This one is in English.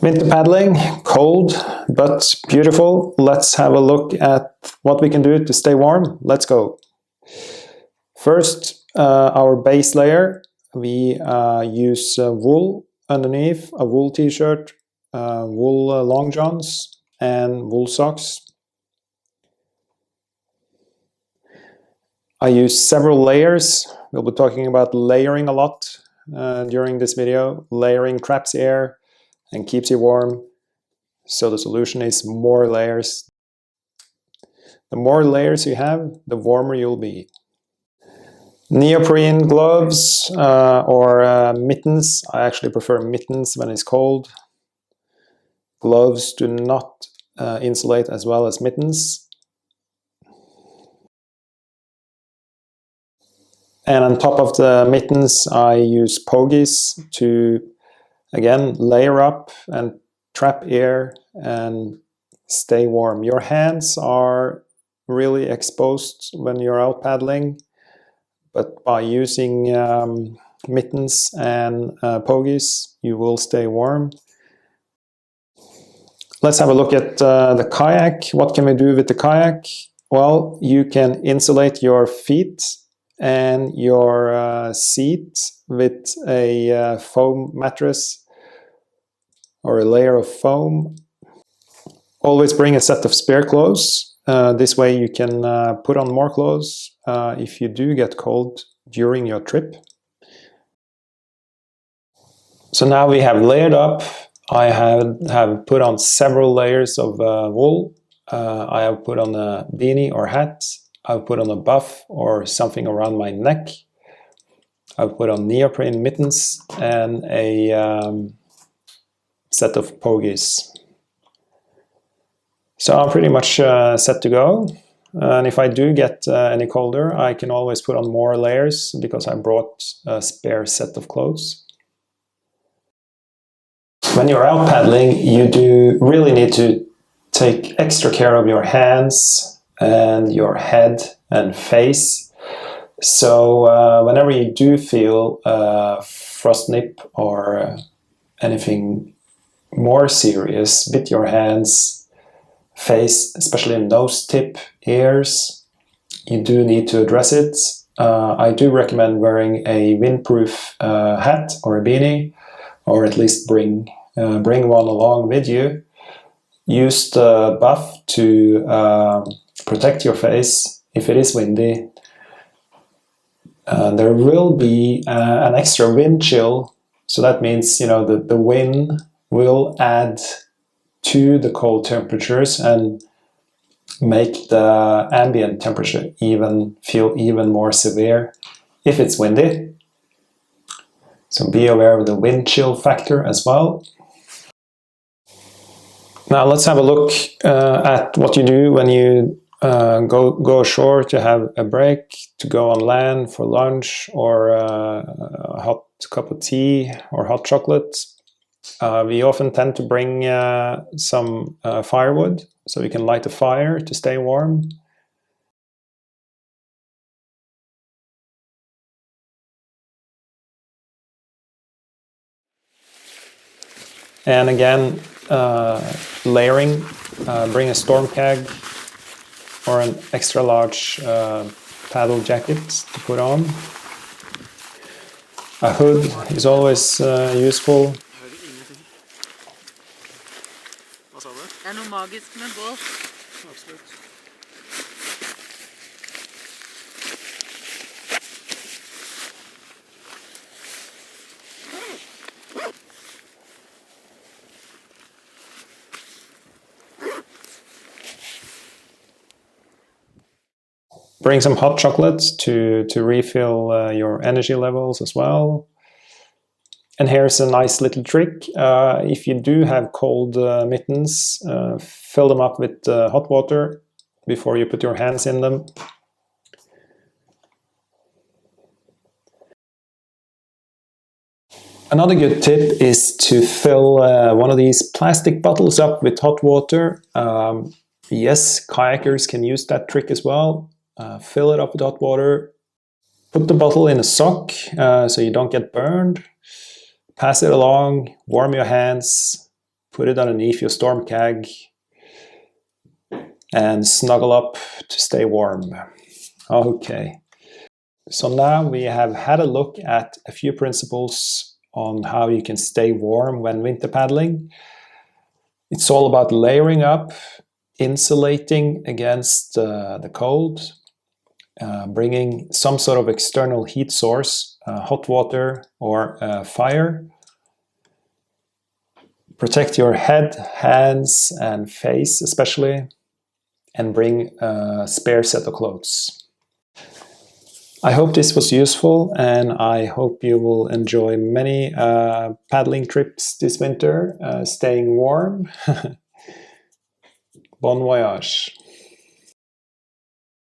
Winter paddling, cold but beautiful. Let's have a look at what we can do to stay warm. Let's go. First, our base layer. We use wool underneath, a wool t-shirt, wool long johns and wool socks. I use several layers. We'll be talking about layering a lot during this video. Layering traps air and keeps you warm. So the solution is more layers. The more layers you have, the warmer you'll be. Neoprene gloves or mittens. I actually prefer mittens when it's cold. Gloves do not insulate as well as mittens. And on top of the mittens, I use pogies to, again, layer up and trap air and stay warm. Your hands are really exposed when you're out paddling, but by using mittens and pogies, you will stay warm. Let's have a look at the kayak. What can we do with the kayak? Well, you can insulate your feet and your seat with a foam mattress or a layer of foam. Always bring a set of spare clothes. This way you can put on more clothes if you do get cold during your trip. So now we have layered up. I have put on several layers of wool. I have put on a beanie or hat. I've put on a buff or something around my neck. I've put on neoprene mittens and a set of pogies. So I'm pretty much set to go. And if I do get any colder, I can always put on more layers because I brought a spare set of clothes. When you're out paddling, you do really need to take extra care of your hands and your head and face. So whenever you do feel frost nip or anything more serious, with your hands, face, especially nose tip, ears, you do need to address it. I do recommend wearing a windproof hat or a beanie, or at least bring one along with you. Use the buff to protect your face if it is windy. There will be an extra wind chill, so that means the wind will add to the cold temperatures and make the ambient temperature feel even more severe if it's windy. So be aware of the wind chill factor as well. Now let's have a look at what you do when you go ashore to have a break, to go on land for lunch or a hot cup of tea or hot chocolate. We often tend to bring some firewood so we can light a fire to stay warm. And again, layering, bring a storm keg or an extra large paddle jacket to put on. A hood is always useful. Det noe magisk med båt. Absolutt. Bring some hot chocolate to refill your energy levels as well. And here's a nice little trick. If you do have cold mittens, fill them up with hot water before you put your hands in them. Another good tip is to fill one of these plastic bottles up with hot water. Yes, kayakers can use that trick as well. Fill it up with hot water. Put the bottle in a sock so you don't get burned. Pass it along, warm your hands, put it underneath your storm keg, and snuggle up to stay warm. Okay, so now we have had a look at a few principles on how you can stay warm when winter paddling. It's all about layering up, insulating against the cold, bringing some sort of external heat source, hot water or fire. Protect your head, hands and face especially, and bring a spare set of clothes. I hope this was useful, and I hope you will enjoy many paddling trips this winter, staying warm. Bon voyage!